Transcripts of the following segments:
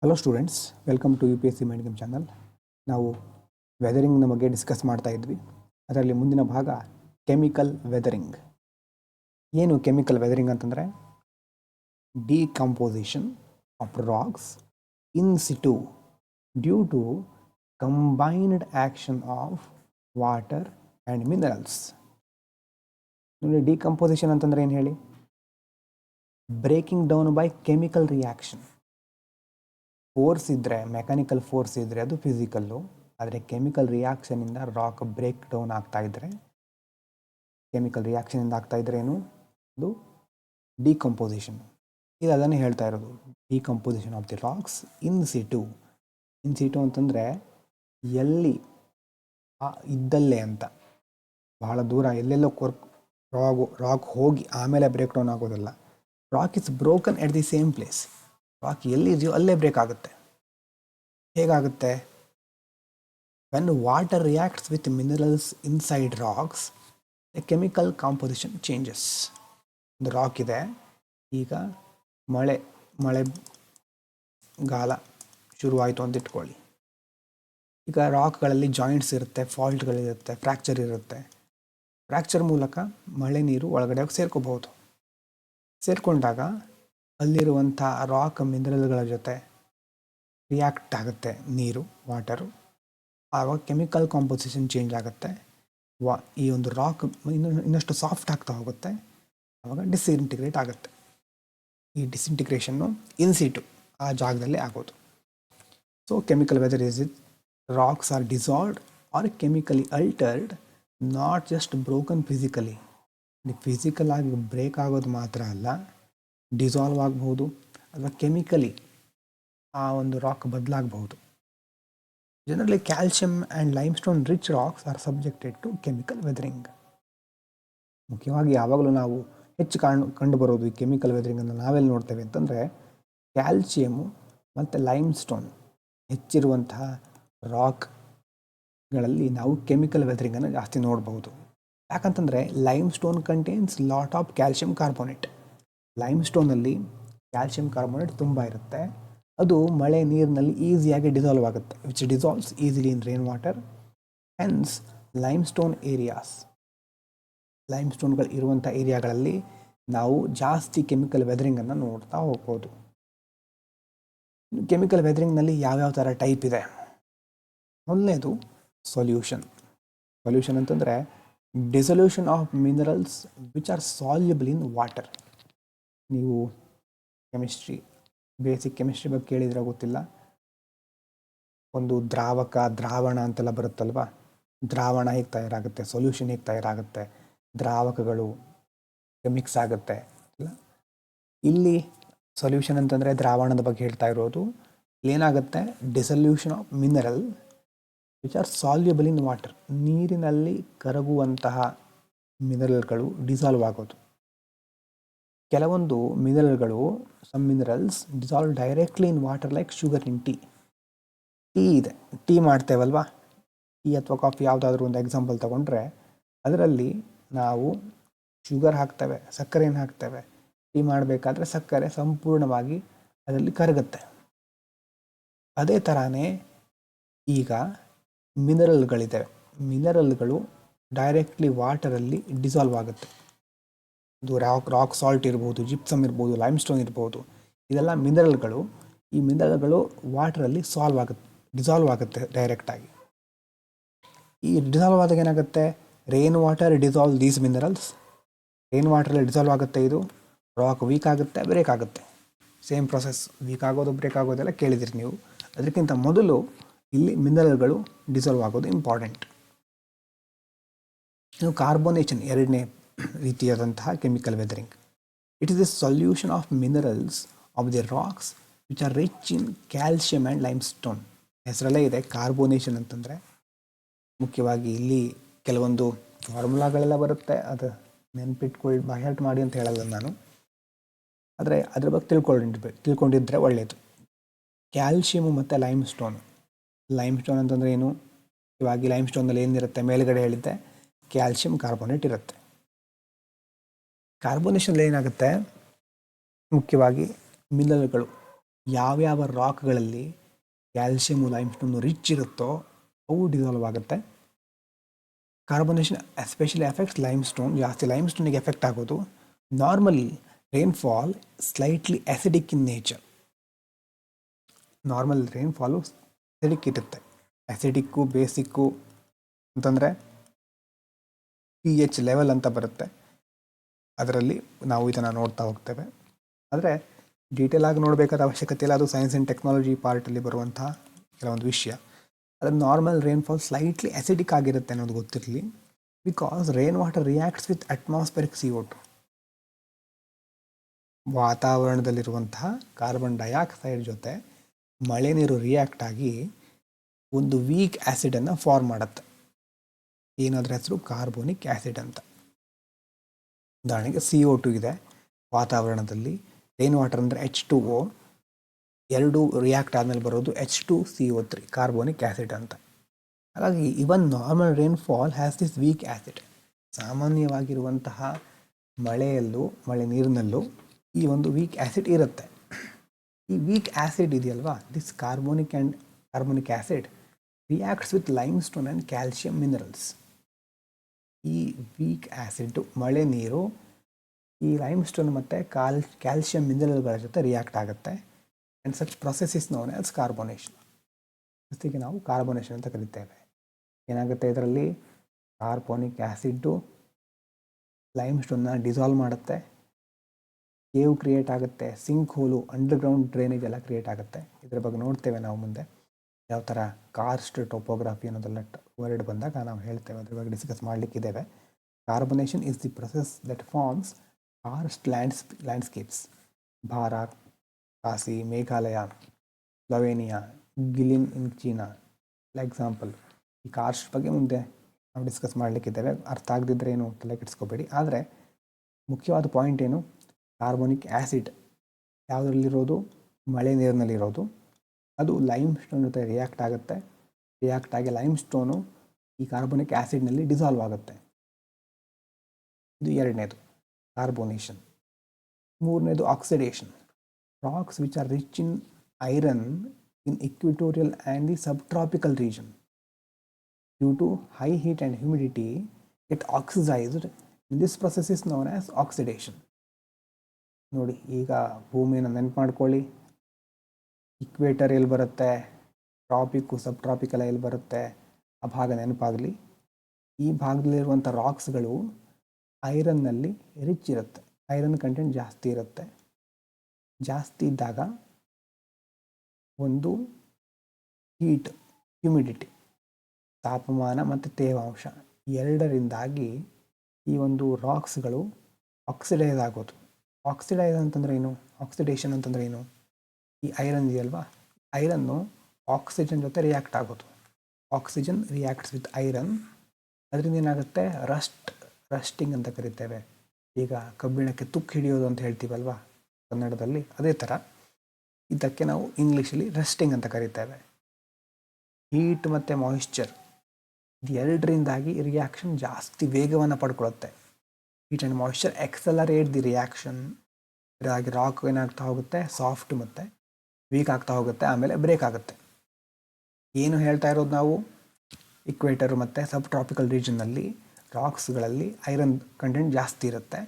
Hello students, welcome to UPSC mind game channel. ನಾವು ವೆದರಿಂಗ್ನ ಬಗ್ಗೆ ಡಿಸ್ಕಸ್ ಮಾಡ್ತಾ ಇದ್ವಿ. ಅದರಲ್ಲಿ ಮುಂದಿನ ಭಾಗ ಕೆಮಿಕಲ್ ವೆದರಿಂಗ್. ಏನು ಕೆಮಿಕಲ್ ವೆದರಿಂಗ್ ಅಂತಂದರೆ decomposition of rocks in situ due to combined action of water and minerals. ನೋಡಿ, ಡಿಕಂಪೋಸಿಷನ್ ಅಂತಂದರೆ ಏನು ಹೇಳಿ? Breaking down by chemical reaction. Force ಇದ್ದರೆ, ಮೆಕ್ಯಾನಿಕಲ್ ಫೋರ್ಸ್ ಇದ್ದರೆ ಅದು ಫಿಸಿಕಲ್ಲು. ಆದರೆ ಕೆಮಿಕಲ್ ರಿಯಾಕ್ಷನಿಂದ ರಾಕ್ ಬ್ರೇಕ್ ಡೌನ್ ಆಗ್ತಾ ಇದ್ದರೆ, ಕೆಮಿಕಲ್ ರಿಯಾಕ್ಷನಿಂದ ಆಗ್ತಾ ಇದ್ದರೆ ಏನು? ಅದು ಡಿಕಂಪೋಸಿಷನ್. ಇದು ಅದನ್ನೇ ಹೇಳ್ತಾ ಇರೋದು, decomposition of the racks in ಸಿಟು. ಇನ್ ಸಿಟು ಅಂತಂದರೆ ಎಲ್ಲಿ ಇದ್ದಲ್ಲೇ ಅಂತ, ಬಹಳ ದೂರ ಎಲ್ಲೆಲ್ಲೋ ರಾಕ್ ಹೋಗಿ ಆಮೇಲೆ ಬ್ರೇಕ್ ಡೌನ್ ಆಗೋದಲ್ಲ. Rock is broken at the same place. Rock ಎಲ್ಲಿದೆಯೋ ಅಲ್ಲೇ ಬ್ರೇಕ್ ಆಗುತ್ತೆ. ಹೇಗಾಗುತ್ತೆ? When water reacts with minerals inside rocks, the chemical composition changes. ಒಂದು ರಾಕ್ ಇದೆ, ಈಗ ಮಳೆಗಾಲ ಶುರುವಾಯಿತು ಅಂತ ಇಟ್ಕೊಳ್ಳಿ. ಈಗ ರಾಕ್ಗಳಲ್ಲಿ ಜಾಯಿಂಟ್ಸ್ ಇರುತ್ತೆ, ಫಾಲ್ಟ್ಗಳಿರುತ್ತೆ, ಫ್ರ್ಯಾಕ್ಚರ್ ಇರುತ್ತೆ. ಫ್ರ್ಯಾಕ್ಚರ್ ಮೂಲಕ ಮಳೆ ನೀರು ಒಳಗಡೆ ಹೋಗಿ ಸೇರ್ಕೋಬಹುದು. ಸೇರಿಕೊಂಡಾಗ ಅಲ್ಲಿರುವಂಥ ರಾಕ್ ಮಿನರಲ್ಗಳ ಜೊತೆ ರಿಯಾಕ್ಟ್ ಆಗುತ್ತೆ ನೀರು, ವಾಟರು. ಆವಾಗ ಕೆಮಿಕಲ್ ಕಾಂಪೋಸಿಷನ್ ಚೇಂಜ್ ಆಗುತ್ತೆ. ಈ ಒಂದು ರಾಕ್ ಇನ್ನಷ್ಟು ಸಾಫ್ಟ್ ಆಗ್ತಾ ಹೋಗುತ್ತೆ. ಆವಾಗ ಡಿಸ್ಇಂಟಿಗ್ರೇಟ್ ಆಗುತ್ತೆ. ಈ ಡಿಸ್ಇಂಟಿಗ್ರೇಷನ್ನು ಇನ್ಸಿಟು, ಆ ಜಾಗದಲ್ಲೇ ಆಗೋದು. So chemical weather is it rocks are dissolved or chemically altered, not just broken physically. Physical ಆಗಿ ಬ್ರೇಕ್ ಆಗೋದು ಮಾತ್ರ ಅಲ್ಲ, ಡಿಸಾಲ್ವ್ ಆಗಬಹುದು ಅಥವಾ ಕೆಮಿಕಲಿ ಆ ಒಂದು ರಾಕ್ ಬದಲಾಗಬಹುದು. Generally calcium and limestone rich rocks are subjected to chemical weathering. ಮುಖ್ಯವಾಗಿ ಯಾವಾಗಲೂ ನಾವು ಹೆಚ್ಚು ಕಂಡು ಬರೋದು ಈ ಕೆಮಿಕಲ್ ವೆದರಿಂಗನ್ನು ನಾವೆಲ್ಲಿ ನೋಡ್ತೇವೆ ಅಂತಂದರೆ, ಕ್ಯಾಲ್ಶಿಯಮು ಮತ್ತು ಲೈಮ್ಸ್ಟೋನ್ ಹೆಚ್ಚಿರುವಂತಹ ರಾಕ್ಗಳಲ್ಲಿ ನಾವು ಕೆಮಿಕಲ್ ವೆದರಿಂಗನ್ನು ಜಾಸ್ತಿ ನೋಡಬಹುದು. ಯಾಕಂತಂದರೆ limestone contains lot of calcium carbonate. ಲೈಮ್ಸ್ಟೋನಲ್ಲಿ ಕ್ಯಾಲ್ಶಿಯಂ ಕಾರ್ಬೋನೇಟ್ ತುಂಬ ಇರುತ್ತೆ. ಅದು ಮಳೆ ನೀರಿನಲ್ಲಿ ಈಸಿಯಾಗಿ ಡಿಸಾಲ್ವ್ ಆಗುತ್ತೆ, which dissolves easily in rain water. Hence limestone areas, ಲೈಮ್ಸ್ಟೋನ್ಗಳು ಇರುವಂಥ ಏರಿಯಾಗಳಲ್ಲಿ ನಾವು ಜಾಸ್ತಿ ಕೆಮಿಕಲ್ ವೆದರಿಂಗನ್ನು ನೋಡ್ತಾ ಹೋಗ್ಬೋದು. ಕೆಮಿಕಲ್ ವೆದರಿಂಗ್ನಲ್ಲಿ ಯಾವ್ಯಾವ ಥರ ಟೈಪ್ ಇದೆ? ಮೊದಲನೇದು ಸೊಲ್ಯೂಷನ್. ಸೊಲ್ಯೂಷನ್ ಅಂತಂದರೆ dissolution of minerals which are soluble in water. ನೀವು ಬೇಸಿಕ್ ಕೆಮಿಸ್ಟ್ರಿ ಬಗ್ಗೆ ಕೇಳಿದರೆ ಗೊತ್ತಿಲ್ಲ, ಒಂದು ದ್ರಾವಣ ಅಂತೆಲ್ಲ ಬರುತ್ತಲ್ವ, ದ್ರಾವಣ ಹೇಗೆ ತಯಾರಾಗುತ್ತೆ, ಸೊಲ್ಯೂಷನ್ ಹೇಗೆ ತಯಾರಾಗುತ್ತೆ, ದ್ರಾವಕಗಳು ಮಿಕ್ಸ್ ಆಗುತ್ತೆ ಇಲ್ಲ. ಇಲ್ಲಿ ಸೊಲ್ಯೂಷನ್ ಅಂತಂದರೆ ದ್ರಾವಣದ ಬಗ್ಗೆ ಹೇಳ್ತಾ ಇರೋದು. ಏನಾಗುತ್ತೆ? Dissolution of mineral which are soluble in water. ನೀರಿನಲ್ಲಿ ಕರಗುವಂತಹ ಮಿನರಲ್ಗಳು ಡಿಸಾಲ್ವ್ ಆಗೋದು. ಕೆಲವೊಂದು ಮಿನರಲ್ಗಳು, some minerals dissolve directly in water like sugar in tea. Tea ಇದೆ, ಟೀ ಮಾಡ್ತೇವಲ್ವಾ, ಟೀ ಅಥವಾ ಕಾಫಿ ಯಾವುದಾದ್ರೂ ಒಂದು ಎಕ್ಸಾಂಪಲ್ ತಗೊಂಡ್ರೆ, ಅದರಲ್ಲಿ ನಾವು ಶುಗರ್ ಹಾಕ್ತೇವೆ, ಸಕ್ಕರೆಯನ್ನು ಹಾಕ್ತೇವೆ. ಟೀ ಮಾಡಬೇಕಾದ್ರೆ ಸಕ್ಕರೆ ಸಂಪೂರ್ಣವಾಗಿ ಅದರಲ್ಲಿ ಕರಗುತ್ತೆ. ಅದೇ ಥರನೇ ಈಗ ಮಿನರಲ್ಗಳಿದ್ದಾವೆ. ಮಿನರಲ್ಗಳು ಡೈರೆಕ್ಟ್ಲಿ ವಾಟರಲ್ಲಿ ಡಿಸಾಲ್ವ್ ಆಗುತ್ತೆ. ಇದು ರಾಕ್ ಸಾಲ್ಟ್ ಇರ್ಬೋದು, ಜಿಪ್ಸಮ್ ಇರ್ಬೋದು, ಲೈಮ್ಸ್ಟೋನ್ ಇರ್ಬೋದು, ಇದೆಲ್ಲ ಮಿನರಲ್ಗಳು. ಈ ಮಿನರಲ್ಗಳು ವಾಟರಲ್ಲಿ ಡಿಸಾಲ್ವ್ ಆಗುತ್ತೆ ಡೈರೆಕ್ಟಾಗಿ. ಈ ಡಿಸಾಲ್ವ್ ಆದಾಗ ಏನಾಗುತ್ತೆ? Rain water dissolve these minerals. Rain ವಾಟರಲ್ಲಿ ಡಿಸಾಲ್ವ್ ಆಗುತ್ತೆ. ಇದು ರಾಕ್ ವೀಕ್ ಆಗುತ್ತೆ, ಬ್ರೇಕ್ ಆಗುತ್ತೆ. ಸೇಮ್ ಪ್ರೊಸೆಸ್, ವೀಕ್ ಆಗೋದು ಬ್ರೇಕ್ ಆಗೋದೆಲ್ಲ ಕೇಳಿದಿರಿ ನೀವು. ಅದಕ್ಕಿಂತ ಮೊದಲು ಇಲ್ಲಿ ಮಿನರಲ್ಗಳು ಡಿಸಾಲ್ವ್ ಆಗೋದು ಇಂಪಾರ್ಟೆಂಟ್. ಇನ್ನು ಕಾರ್ಬೋನೇಷನ್ ಎರಡನೇ ರೀತಿಯಾದಂತಹ chemical weathering. It is the solution of minerals of the rocks which are rich in calcium and limestone. ಹೆಸರಲ್ಲೇ ಇದೆ ಕಾರ್ಬೋನೇಷನ್ ಅಂತಂದರೆ. ಮುಖ್ಯವಾಗಿ ಇಲ್ಲಿ ಕೆಲವೊಂದು ಫಾರ್ಮುಲಾಗಳೆಲ್ಲ ಬರುತ್ತೆ, ಅದು ನೆನ್ಪಿಟ್ಕೊಳ್ಳಿ, ಬೈಹರ್ಟ್ ಮಾಡಿ ಅಂತ ಹೇಳಲ್ಲ ನಾನು. ಆದರೆ ಅದ್ರ ಬಗ್ಗೆ ತಿಳ್ಕೊಂಡಿದ್ರೆ ಒಳ್ಳೆಯದು. ಕ್ಯಾಲ್ಶಿಯಮು ಮತ್ತು ಲೈಮ್ಸ್ಟೋನ್ ಅಂತಂದರೆ ಏನು? ಇವಾಗ ಲೈಮ್ಸ್ಟೋನಲ್ಲಿ ಏನಿರುತ್ತೆ? ಮೇಲುಗಡೆ ಹೇಳಿದ್ದೆ ಕ್ಯಾಲ್ಶಿಯಂ ಕಾರ್ಬೋನೇಟ್ ಇರುತ್ತೆ. ಕಾರ್ಬೋನೇಷನಲ್ಲಿ ಏನಾಗುತ್ತೆ? ಮುಖ್ಯವಾಗಿ ಮಿನರಲ್ಗಳು ಯಾವ್ಯಾವ ರಾಕ್ಗಳಲ್ಲಿ ಕ್ಯಾಲ್ಶಿಯಂ ಲೈಮ್ಸ್ಟೋನ್ ರಿಚ್ ಇರುತ್ತೋ ಅವು ಡಿಸಾಲ್ವ್ ಆಗುತ್ತೆ. ಕಾರ್ಬನೇಷನ್ ಎಸ್ಪೆಷಲಿ ಎಫೆಕ್ಟ್ಸ್ ಲೈಮ್ಸ್ಟೋನ್, ಜಾಸ್ತಿ ಲೈಮ್ಸ್ಟೋನಿಗೆ ಎಫೆಕ್ಟ್ ಆಗೋದು. Normally rainfall slightly acidic in nature. Normal rainfall acidic ಇರುತ್ತೆ. ಅಸಿಡಿಕ್ಕು ಬೇಸಿಕ್ಕು ಅಂತಂದರೆ pH ಲೆವೆಲ್ ಅಂತ ಬರುತ್ತೆ, ಅದರಲ್ಲಿ ನಾವು ಇದನ್ನು ನೋಡ್ತಾ ಹೋಗ್ತೇವೆ. ಆದರೆ ಡೀಟೇಲ್ ಆಗಿ ನೋಡಬೇಕಾದ ಅವಶ್ಯಕತೆ ಇಲ್ಲ, ಅದು ಸೈನ್ಸ್ ಆ್ಯಂಡ್ ಟೆಕ್ನಾಲಜಿ ಪಾರ್ಟಲ್ಲಿ ಬರುವಂತಹ ಕೆಲವೊಂದು ವಿಷಯ. ಅದು ನಾರ್ಮಲ್ ರೈನ್ಫಾಲ್ ಸ್ಲೈಟ್ಲಿ ಅಸಿಡಿಕ್ ಆಗಿರುತ್ತೆ ಅನ್ನೋದು ಗೊತ್ತಿರಲಿ, because rain water reacts with atmospheric CO2. ವಾತಾವರಣದಲ್ಲಿರುವಂತಹ ಕಾರ್ಬನ್ ಡೈಆಕ್ಸೈಡ್ ಜೊತೆ ಮಳೆ ನೀರು ರಿಯಾಕ್ಟ್ ಆಗಿ ಒಂದು ವೀಕ್ ಆ್ಯಸಿಡನ್ನು ಫಾರ್ಮ್ ಮಾಡುತ್ತೆ. ಏನಾದ್ರ ಹೆಸರು ಕಾರ್ಬೋನಿಕ್ ಆ್ಯಸಿಡ್ ಅಂತ. ಉದಾಹರಣೆಗೆ CO2 ಇದೆ ವಾತಾವರಣದಲ್ಲಿ, ರೈನ್ ವಾಟರ್ ಅಂದರೆ H2O, ಎರಡು ರಿಯಾಕ್ಟ್ ಆದಮೇಲೆ ಬರೋದು H2CO3 ಕಾರ್ಬೋನಿಕ್ ಆ್ಯಸಿಡ್ ಅಂತ. ಹಾಗಾಗಿ even normal rainfall has this weak acid. ಸಾಮಾನ್ಯವಾಗಿರುವಂತಹ ಮಳೆ ನೀರಿನಲ್ಲೂ ಈ ಒಂದು ವೀಕ್ ಆ್ಯಸಿಡ್ ಇರುತ್ತೆ. ಈ ವೀಕ್ ಆ್ಯಸಿಡ್ ಇದೆಯಲ್ವಾ, this carbonic acid reacts with limestone and calcium minerals. ಈ ವೀಕ್ ಆ್ಯಸಿಡ್ ಮಳೆ ನೀರು ಈ ಲೈಮ್ಸ್ಟೋನ್ ಮತ್ತು ಕ್ಯಾಲ್ಶಿಯಂ ಮಿನರಲ್ಗಳ ಜೊತೆ ರಿಯಾಕ್ಟ್ ಆಗುತ್ತೆ. And such process is known as carbonation. ಜೊತೆಗೆ ನಾವು ಕಾರ್ಬೋನೇಷನ್ ಅಂತ ಕರಿತೇವೆ. ಏನಾಗುತ್ತೆ, ಇದರಲ್ಲಿ ಕಾರ್ಬೋನಿಕ್ ಆ್ಯಸಿಡ್ಡು ಲೈಮ್ಸ್ಟೋನ್ನ ಡಿಸಾಲ್ವ್ ಮಾಡುತ್ತೆ, ಕೇವ್ ಕ್ರಿಯೇಟ್ ಆಗುತ್ತೆ, ಸಿಂಕ್ ಹೋಲು, ಅಂಡರ್ಗ್ರೌಂಡ್ ಡ್ರೈನೇಜ್ ಎಲ್ಲ ಕ್ರಿಯೇಟ್ ಆಗುತ್ತೆ. ಇದ್ರ ಬಗ್ಗೆ ನೋಡ್ತೇವೆ ನಾವು ಮುಂದೆ, ಯಾವ ಥರ ಕಾರ್ಸ್ಟ್ ಟೋಪೋಗ್ರಫಿ ಅನ್ನೋದೆಲ್ಲ ವರ್ಡ್ ಬಂದಾಗ ನಾವು ಹೇಳ್ತೇವೆ, ಅದ್ರ ಬಗ್ಗೆ ಡಿಸ್ಕಸ್ ಮಾಡಲಿಕ್ಕಿದ್ದೇವೆ. Carbonation is the process that forms karst landscapes. Bharat, Khasi, Meghalaya, Slovenia, Guilin in China example. ಈ ಕಾರ್ಸ್ಟ್ ಬಗ್ಗೆ ಮುಂದೆ ನಾವು ಡಿಸ್ಕಸ್ ಮಾಡಲಿಕ್ಕಿದ್ದೇವೆ. ಅರ್ಥ ಆಗದಿದ್ದರೆ ಏನು ತಲೆ ಕೆಡಿಸ್ಕೋಬೇಡಿ. ಆದರೆ ಮುಖ್ಯವಾದ ಪಾಯಿಂಟ್ ಏನು, ಕಾರ್ಬೋನಿಕ್ ಆ್ಯಸಿಡ್ ಯಾವುದರಲ್ಲಿರೋದು, ಮಳೆ ನೀರಿನಲ್ಲಿರೋದು. ಅದು ಲೈಮ್ಸ್ಟೋನ್ ಜೊತೆ ರಿಯಾಕ್ಟ್ ಆಗುತ್ತೆ. ರಿಯಾಕ್ಟ್ ಆಗಿ ಲೈಮ್ಸ್ಟೋನು ಈ ಕಾರ್ಬೋನಿಕ್ ಆ್ಯಸಿಡ್ನಲ್ಲಿ ಡಿಸಾಲ್ವ್ ಆಗುತ್ತೆ. ಇದು ಎರಡನೇದು ಕಾರ್ಬೋನೇಷನ್. ಮೂರನೇದು oxidation. Rocks which are rich in iron in equatorial and the subtropical region due to high heat and humidity get oxidised. This process is known as oxidation. ನೋಡಿ, ಈಗ ಭೂಮಿಯನ್ನು ನೆನಪು ಮಾಡ್ಕೊಳ್ಳಿ. ಇಕ್ವೇಟರ್ ಎಲ್ಲಿ ಬರುತ್ತೆ, ಟ್ರಾಪಿಕ್ಕು ಸಬ್ ಟ್ರಾಪಿಕಲ್ ಎಲ್ಲಿ ಬರುತ್ತೆ, ಆ ಭಾಗ ನೆನಪಾಗಲಿ. ಈ ಭಾಗದಲ್ಲಿರುವಂಥ ರಾಕ್ಸ್ಗಳು ಐರನ್ನಲ್ಲಿ ರಿಚ್ ಇರುತ್ತೆ, ಐರನ್ ಕಂಟೆಂಟ್ ಜಾಸ್ತಿ ಇರುತ್ತೆ. ಜಾಸ್ತಿ ಇದ್ದಾಗ ಒಂದು ಹೀಟ್, ಹ್ಯುಮಿಡಿಟಿ, ತಾಪಮಾನ ಮತ್ತು ತೇವಾಂಶ ಎರಡರಿಂದಾಗಿ ಈ ಒಂದು ರಾಕ್ಸ್ಗಳು ಆಕ್ಸಿಡೈಸ್ ಆಗೋದು. ಆಕ್ಸಿಡೈಸ್ ಅಂತಂದ್ರೆ ಏನು, ಆಕ್ಸಿಡೇಷನ್ ಅಂತಂದ್ರೆ ಏನು, ಈ ಐರನ್ ಇದೆಯಲ್ವಾ, ಐರನ್ನು ಆಕ್ಸಿಜನ್ ಜೊತೆ ರಿಯಾಕ್ಟ್ ಆಗೋದು. ಆಕ್ಸಿಜನ್ ರಿಯಾಕ್ಟ್ಸ್ ವಿತ್ ಐರನ್, ಅದರಿಂದ ಏನಾಗುತ್ತೆ, ರಸ್ಟಿಂಗ್ ಅಂತ ಕರಿತೇವೆ. ಈಗ ಕಬ್ಬಿಣಕ್ಕೆ ತುಕ್ಕು ಹಿಡಿಯೋದು ಅಂತ ಹೇಳ್ತೀವಲ್ವಾ ಕನ್ನಡದಲ್ಲಿ, ಅದೇ ಥರ ಇದಕ್ಕೆ ನಾವು ಇಂಗ್ಲೀಷಲ್ಲಿ ರಸ್ಟಿಂಗ್ ಅಂತ ಕರಿತೇವೆ. ಹೀಟ್ ಮತ್ತು ಮಾಯಿಶ್ಚರ್ ಎರಡರಿಂದಾಗಿ ರಿಯಾಕ್ಷನ್ ಜಾಸ್ತಿ ವೇಗವನ್ನು ಪಡ್ಕೊಳ್ಳುತ್ತೆ. Heat and moisture accelerate the reaction. ಹಾಗೆ ರಾಕ್ ಏನಾಗ್ತಾ ಹೋಗುತ್ತೆ, ಸಾಫ್ಟ್ ಮತ್ತು ವೀಕ್ ಆಗ್ತಾ ಹೋಗುತ್ತೆ, ಆಮೇಲೆ ಬ್ರೇಕ್ ಆಗುತ್ತೆ. ಏನು ಹೇಳ್ತಾ ಇರೋದು ನಾವು, ಇಕ್ವೇಟರ್ ಮತ್ತು ಸಬ್ ಟ್ರಾಪಿಕಲ್ ರೀಜನ್ನಲ್ಲಿ ರಾಕ್ಸ್ಗಳಲ್ಲಿ ಐರನ್ ಕಂಟೆಂಟ್ ಜಾಸ್ತಿ ಇರುತ್ತೆ.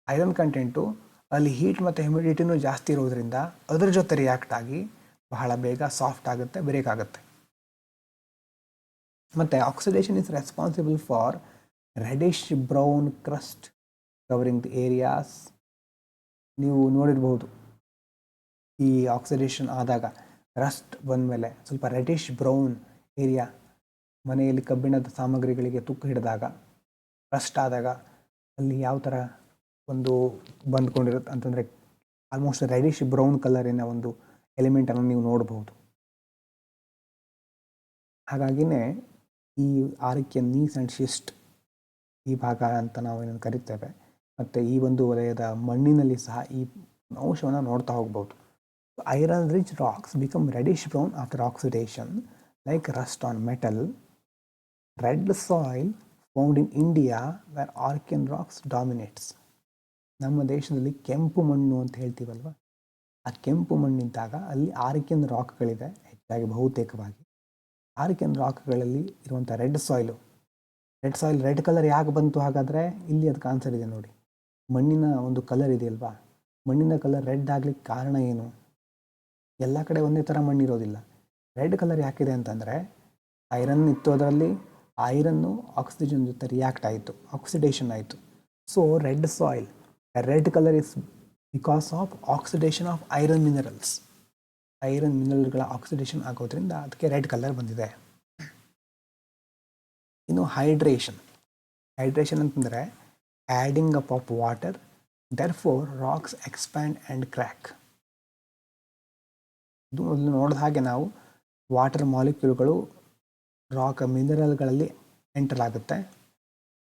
ಐರನ್ ಕಂಟೆಂಟು ಅಲ್ಲಿ ಹೀಟ್ ಮತ್ತು ಹ್ಯುಮಿಡಿಟಿನೂ ಜಾಸ್ತಿ ಇರೋದ್ರಿಂದ ಅದ್ರ ಜೊತೆ ರಿಯಾಕ್ಟ್ ಆಗಿ ಬಹಳ ಬೇಗ ಸಾಫ್ಟ್ ಆಗುತ್ತೆ, ಬ್ರೇಕ್ ಆಗುತ್ತೆ. ಮತ್ತು oxidation is responsible for reddish brown crust covering the areas. ನೀವು ನೋಡಿರ್ಬೋದು, ಈ ಆಕ್ಸಿಡೇಷನ್ ಆದಾಗ ರಸ್ಟ್ ಬಂದಮೇಲೆ ಸ್ವಲ್ಪ ರೆಡಿಶ್ ಬ್ರೌನ್ ಏರಿಯಾ, ಮನೆಯಲ್ಲಿ ಕಬ್ಬಿಣದ ಸಾಮಗ್ರಿಗಳಿಗೆ ತುಕ್ಕು ಹಿಡಿದಾಗ ರಸ್ಟ್ ಆದಾಗ ಅಲ್ಲಿ ಯಾವ ಥರ ಒಂದು ಬಂದ್ಕೊಂಡಿರುತ್ತೆ ಅಂತಂದರೆ ಆಲ್ಮೋಸ್ಟ್ ರೆಡಿಶ್ ಬ್ರೌನ್ ಕಲರಿನ ಒಂದು ಎಲಿಮೆಂಟನ್ನು ನೀವು ನೋಡ್ಬೋದು. ಹಾಗಾಗಿನೇ ಈ ಆರ್ಕಿಯನ್ ನೀಸ್ ಆ್ಯಂಡ್ ಶಿಸ್ಟ್ ಈ ಭಾಗ ಅಂತ ನಾವು ಏನನ್ನು ಕರಿತೇವೆ. ಮತ್ತು ಈ ಒಂದು ವಲಯದ ಮಣ್ಣಿನಲ್ಲಿ ಸಹ ಈ ಅಂಶವನ್ನು ನೋಡ್ತಾ ಹೋಗ್ಬೋದು. Iron rich rocks become reddish brown after oxidation like rust on metal. Red soil found in India where archean rocks dominates. ನಮ್ಮ ದೇಶದಲ್ಲಿ ಕೆಂಪು ಮಣ್ಣು ಅಂತ ಹೇಳ್ತೀವಲ್ವ, ಆ ಕೆಂಪು ಮಣ್ಣಿದ್ದಾಗ ಅಲ್ಲಿ ಆರ್ಕಿಯನ್ ರಾಕ್ಗಳಿದೆ ಹೆಚ್ಚಾಗಿ ಬಹುತೇಕವಾಗಿ. ಆರ್ಕಿಯನ್ ರಾಕ್ಗಳಲ್ಲಿ ಇರುವಂಥ ರೆಡ್ ಸಾಯಿಲ್ ರೆಡ್ ಕಲರ್ ಯಾಕೆ ಬಂತು ಹಾಗಾದರೆ? ಇಲ್ಲಿ ಅದಕ್ಕೆ ಆನ್ಸರ್ ಇದೆ ನೋಡಿ. ಮಣ್ಣಿನ ಒಂದು ಕಲರ್ ಇದೆಯಲ್ವಾ, ಮಣ್ಣಿನ ಕಲರ್ ರೆಡ್ ಆಗ್ಲಿಕ್ಕೆ ಕಾರಣ ಏನು? ಎಲ್ಲ ಕಡೆ ಒಂದೇ ಥರ ಮಣ್ಣಿರೋದಿಲ್ಲ. ರೆಡ್ ಕಲರ್ ಯಾಕಿದೆ ಅಂತಂದರೆ ಐರನ್ ಇತ್ತು, ಅದರಲ್ಲಿ ಐರನ್ನು ಆಕ್ಸಿಜನ್ ಜೊತೆ ರಿಯಾಕ್ಟ್ ಆಯಿತು, ಆಕ್ಸಿಡೇಷನ್ ಆಯಿತು. So red soil, red colour is because of oxidation of iron minerals. Iron ಮಿನರಲ್ಗಳ ಆಕ್ಸಿಡೇಷನ್ ಆಗೋದ್ರಿಂದ ಅದಕ್ಕೆ ರೆಡ್ ಕಲರ್ ಬಂದಿದೆ. ಇನ್ನು ಹೈಡ್ರೇಷನ್ ಅಂತಂದರೆ adding up of water, therefore rocks expand and crack. ಇದು ಮೊದಲು ನೋಡಿದ ಹಾಗೆ ನಾವು ವಾಟರ್ ಮಾಲಿಕ್ಯೂಲ್ಗಳು ರಾಕ್ ಮಿನರಲ್ಗಳಲ್ಲಿ ಎಂಟರ್ ಆಗುತ್ತೆ.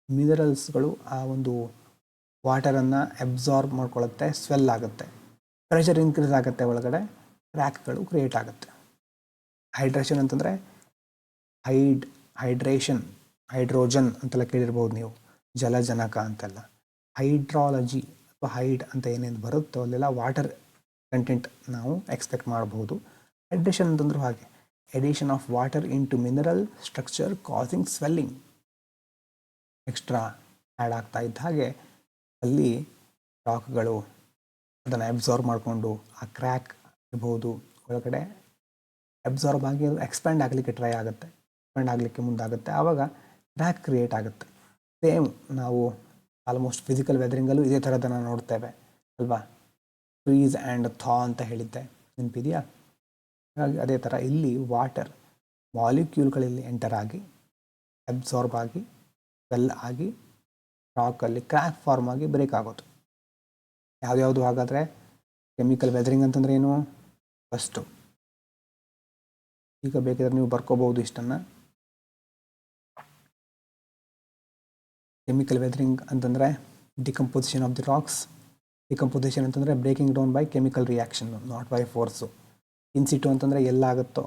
ಮಿನರಲ್ಸ್ಗಳು ಆ ಒಂದು ವಾಟರನ್ನು ಅಬ್ಸಾರ್ಬ್ ಮಾಡ್ಕೊಳ್ಳುತ್ತೆ, ಸ್ವೆಲ್ ಆಗುತ್ತೆ, ಪ್ರೆಷರ್ ಇನ್ಕ್ರೀಸ್ ಆಗುತ್ತೆ, ಒಳಗಡೆ ಕ್ರ್ಯಾಕ್ಗಳು ಕ್ರಿಯೇಟ್ ಆಗುತ್ತೆ. ಹೈಡ್ರೇಷನ್ ಅಂತಂದರೆ ಹೈಡ್ರೋಜನ್ ಅಂತೆಲ್ಲ ಕೇಳಿರ್ಬೋದು ನೀವು, ಜಲಜನಕ ಅಂತೆಲ್ಲ. ಹೈಡ್ರಾಲಜಿ ಅಥವಾ ಹೈಡ್ ಅಂತ ಏನೇನು ಬರುತ್ತೋ ಅಲ್ಲೆಲ್ಲ ವಾಟರ್ ಕಂಟೆಂಟ್ ನಾವು ಎಕ್ಸ್ಪೆಕ್ಟ್ ಮಾಡಬಹುದು. ಹೈಡ್ರೇಷನ್ ಅಂತಂದ್ರೂ ಹಾಗೆ, addition of water into mineral structure causing swelling. Extra add ಆಗ್ತಾ ಇದ್ದ ಹಾಗೆ ಅಲ್ಲಿ ರಾಕ್ಗಳು ಅದನ್ನು ಅಬ್ಸಾರ್ಬ್ ಮಾಡಿಕೊಂಡು ಆ ಕ್ರ್ಯಾಕ್ ಇರ್ಬೋದು ಒಳಗಡೆ ಅಬ್ಸಾರ್ಬ್ ಆಗಿ ಅದು ಎಕ್ಸ್ಪ್ಯಾಂಡ್ ಆಗಲಿಕ್ಕೆ ಟ್ರೈ ಆಗುತ್ತೆ, ಎಕ್ಸ್ಪ್ಯಾಂಡ್ ಆಗಲಿಕ್ಕೆ ಮುಂದಾಗುತ್ತೆ, ಆವಾಗ ಕ್ರ್ಯಾಕ್ ಕ್ರಿಯೇಟ್ ಆಗುತ್ತೆ. ಸೇಮ್ ನಾವು ಆಲ್ಮೋಸ್ಟ್ ಫಿಸಿಕಲ್ ವೆದರಿಂಗಲ್ಲೂ ಇದೇ ಥರದನ್ನು ನೋಡ್ತೇವೆ ಅಲ್ವಾ? ಫ್ರೀಸ್ ಆ್ಯಂಡ್ ಥಾ ಅಂತ ಹೇಳಿದ್ದೆ, ನೆನಪಿದೆಯಾ? ಹಾಗಾಗಿ ಅದೇ ಥರ ಇಲ್ಲಿ ವಾಟರ್ ಮಾಲಿಕ್ಯೂಲ್ಗಳಲ್ಲಿ ಎಂಟರ್ ಆಗಿ ಅಬ್ಸಾರ್ಬ್ ಆಗಿ ಸ್ವೆಲ್ ಆಗಿ ರಾಕಲ್ಲಿ ಕ್ರ್ಯಾಕ್ ಫಾರ್ಮ್ ಆಗಿ ಬ್ರೇಕ್ ಆಗೋದು. ಯಾವ್ಯಾವುದು ಹಾಗಾದರೆ? ಕೆಮಿಕಲ್ ವೆದರಿಂಗ್ ಅಂತಂದ್ರೆ ಏನು? ಫಸ್ಟು ಈಗ ಬೇಕಿದ್ರೆ ನೀವು ಬರ್ಕೋಬಹುದು ಇಷ್ಟನ್ನು. ಕೆಮಿಕಲ್ ವೆದರಿಂಗ್ ಅಂತಂದರೆ decomposition of the rocks. Decomposition ಅಂತಂದರೆ breaking down by chemical reaction, not by force. In situ ಅಂತಂದರೆ ಎಲ್ಲಾಗುತ್ತೋ,